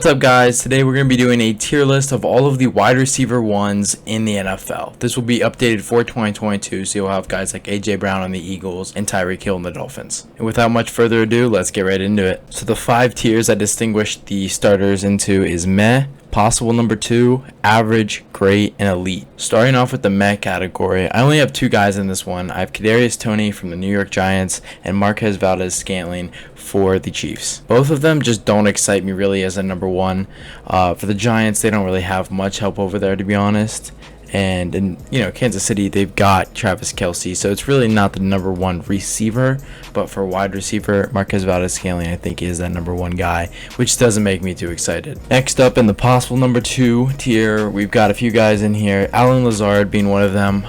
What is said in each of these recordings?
What's up, guys? Today we're going to be doing a tier list of all of the wide receiver ones in the NFL. This will be updated for 2022, so you'll have guys like A.J. Brown on the Eagles and Tyreek Hill on the Dolphins. And without much further ado, let's get right into it. So the 5 tiers I distinguish the starters into is meh, possible number 2, average, great, and elite. Starting off with the meh category, I only have 2 guys in this one. I have Kadarius Toney from the New York Giants and Marquez Valdes-Scantling for the Chiefs. Both of them just don't excite me really as a number 1. For the Giants, they don't really have much help over there, to be honest. And in Kansas City, they've got Travis Kelce, so it's really not the number 1 receiver. But for wide receiver, Marquez Valdes-Scantling, I think, is that number 1 guy, which doesn't make me too excited. Next up in the possible number 2 tier, we've got a few guys in here. Lazard being one of them.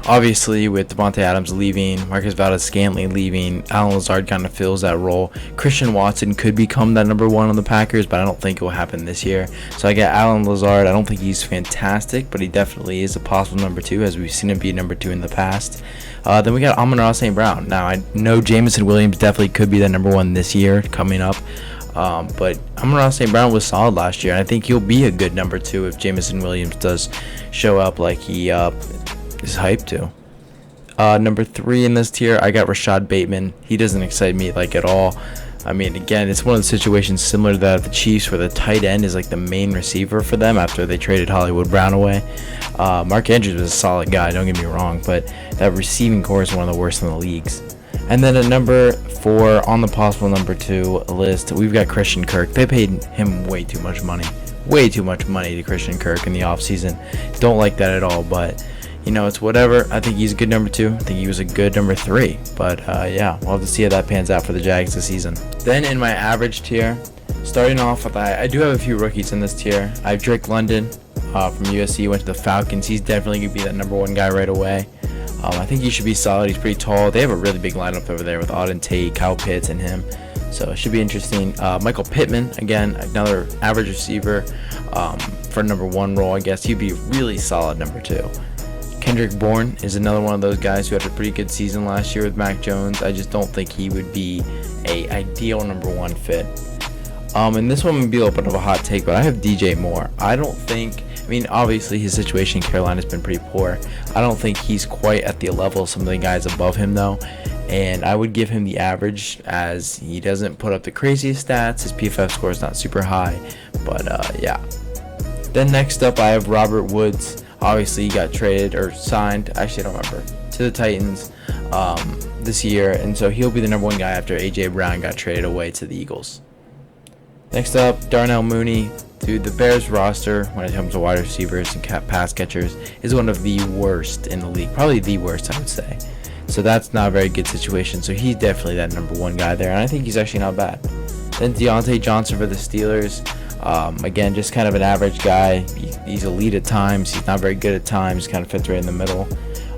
Obviously, with Devontae Adams leaving, Marquez Valdes-Scantling leaving, Lazard kind of fills that role. Christian Watson could become that number 1 on the Packers, but I don't think it will happen this year. So I get Lazard. I don't think he's fantastic, but he definitely is a possible number 2, as we've seen him be number 2 in the past. Then we got Amirah St. Brown. Now, I know Jameson Williams definitely could be the number 1 this year coming up. But Amirah St. Brown was solid last year, and I think he'll be a good number 2 if Jameson Williams does show up like he is hyped to. Number 3 in this tier, I got Rashad Bateman. He doesn't excite me at all. I mean, again, it's one of the situations similar to that of the Chiefs, where the tight end is the main receiver for them after they traded Hollywood Brown away. Mark Andrews was a solid guy, don't get me wrong, but that receiving core is one of the worst in the leagues. And then at number 4 on the possible number 2 list, we've got Christian Kirk. They paid him way too much money to Christian Kirk in the offseason. Don't like that at all, but it's whatever. I think he's a good number 2. I think he was a good number 3. But yeah, we'll have to see how that pans out for the Jags this season. Then in my average tier, starting off with, I do have a few rookies in this tier. I have Drake London from USC, went to the Falcons. He's definitely going to be that number 1 guy right away. I think he should be solid. He's pretty tall. They have a really big lineup over there with Auden Tate, Kyle Pitts, and him. So it should be interesting. Michael Pittman, again, another average receiver for number 1 role, I guess. He'd be really solid number 2. Kendrick Bourne is another one of those guys who had a pretty good season last year with Mac Jones. I just don't think he would be a ideal number 1 fit. And this one would be a little bit of a hot take, but I have DJ Moore. Obviously his situation in Carolina has been pretty poor. I don't think he's quite at the level of some of the guys above him, though. And I would give him the average, as he doesn't put up the craziest stats. His PFF score is not super high, but yeah. Then next up, I have Robert Woods. Obviously, he got traded or signed, actually I don't remember, to the Titans this year. And so he'll be the number 1 guy after A.J. Brown got traded away to the Eagles. Next up, Darnell Mooney. Dude, the Bears roster, when it comes to wide receivers and pass catchers, is one of the worst in the league. Probably the worst, I would say. So that's not a very good situation. So he's definitely that number 1 guy there, and I think he's actually not bad. Then Deontay Johnson for the Steelers. Again, just kind of an average guy. He's elite at times. He's not very good at times. Kind of fits right in the middle.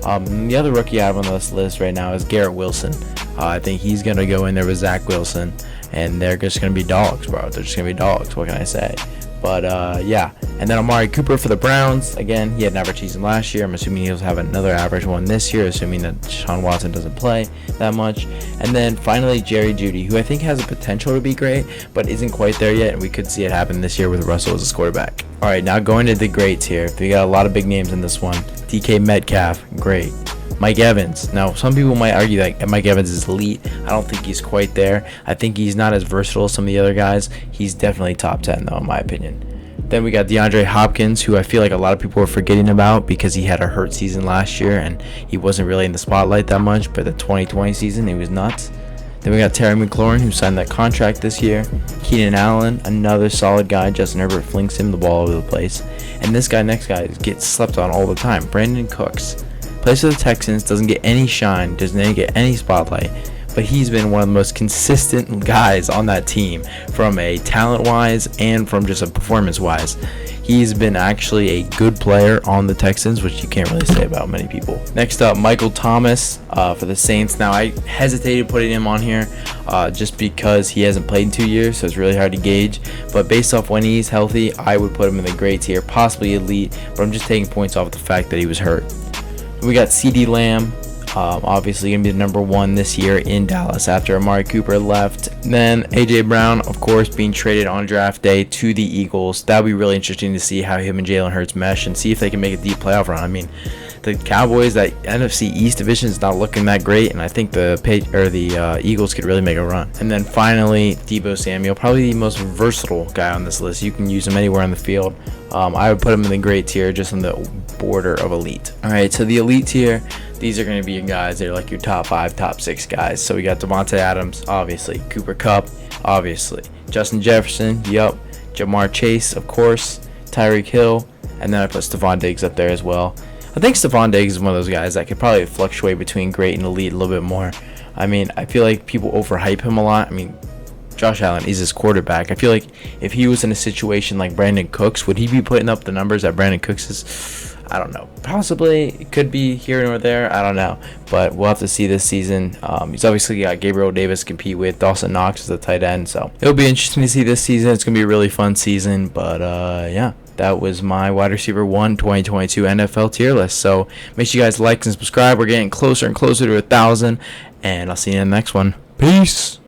The other rookie I have on this list right now is Garrett Wilson. I think he's going to go in there with Zach Wilson, and they're just going to be dogs, bro. They're just going to be dogs. What can I say? But yeah. And then Amari Cooper for the Browns. Again, he had an average season last year. I'm assuming he'll have another average one this year, assuming that Sean Watson doesn't play that much. And then finally, Jerry Jeudy, who I think has a potential to be great, but isn't quite there yet. And we could see it happen this year with Russell as a quarterback. All right, now going to the greats here. We got a lot of big names in this one. DK Metcalf, great. Mike Evans. Now, some people might argue that Mike Evans is elite. I don't think he's quite there. I think he's not as versatile as some of the other guys. He's definitely top 10, though, in my opinion. Then we got Deandre Hopkins, who I feel like a lot of people are forgetting about because he had a hurt season last year and he wasn't really in the spotlight that much. But the 2020 season, he was nuts. Then we got Terry McLaurin, who signed that contract this year. Keenan Allen, another solid guy. Justin Herbert flings him the ball all over the place. And this guy, next guy, gets slept on all the time. Brandon Cooks. Plays for the Texans, doesn't get any shine, doesn't get any spotlight, but he's been one of the most consistent guys on that team from a talent-wise and from just a performance-wise. He's been actually a good player on the Texans, which you can't really say about many people. Next up, Michael Thomas for the Saints. Now, I hesitated putting him on here just because he hasn't played in 2 years, so it's really hard to gauge. But based off when he's healthy, I would put him in the great tier, possibly elite, but I'm just taking points off the fact that he was hurt. We got CeeDee Lamb, Obviously going to be the number 1 this year in Dallas after Amari Cooper left. Then A.J. Brown, of course, being traded on draft day to the Eagles. That'll be really interesting to see how him and Jalen Hurts mesh and see if they can make a deep playoff run. I mean, the Cowboys, that NFC East division is not looking that great, and I think the Eagles could really make a run. And then finally, Debo Samuel, probably the most versatile guy on this list. You can use him anywhere on the field. I would put him in the great tier, just on the border of elite. All right, so the elite tier, these are going to be your guys. They're like your top 5, top 6 guys. So we got Devontae Adams, obviously. Cooper Kupp, obviously. Justin Jefferson, yup. Jamar Chase, of course. Tyreek Hill, and then I put Stephon Diggs up there as well. I think Stephon Diggs is one of those guys that could probably fluctuate between great and elite a little bit more. I mean, I feel like people overhype him a lot. I mean, Josh Allen is his quarterback. I feel like if he was in a situation like Brandon Cooks, would he be putting up the numbers that Brandon Cooks is? I don't know. Possibly. It could be here or there. I don't know. But we'll have to see this season. He's obviously got Gabriel Davis to compete with. Dawson Knox is the tight end. So it'll be interesting to see this season. It's going to be a really fun season. But, yeah. That was my wide receiver 1 2022 NFL tier list. So make sure you guys like and subscribe. We're getting closer and closer to 1,000. And I'll see you in the next one. Peace.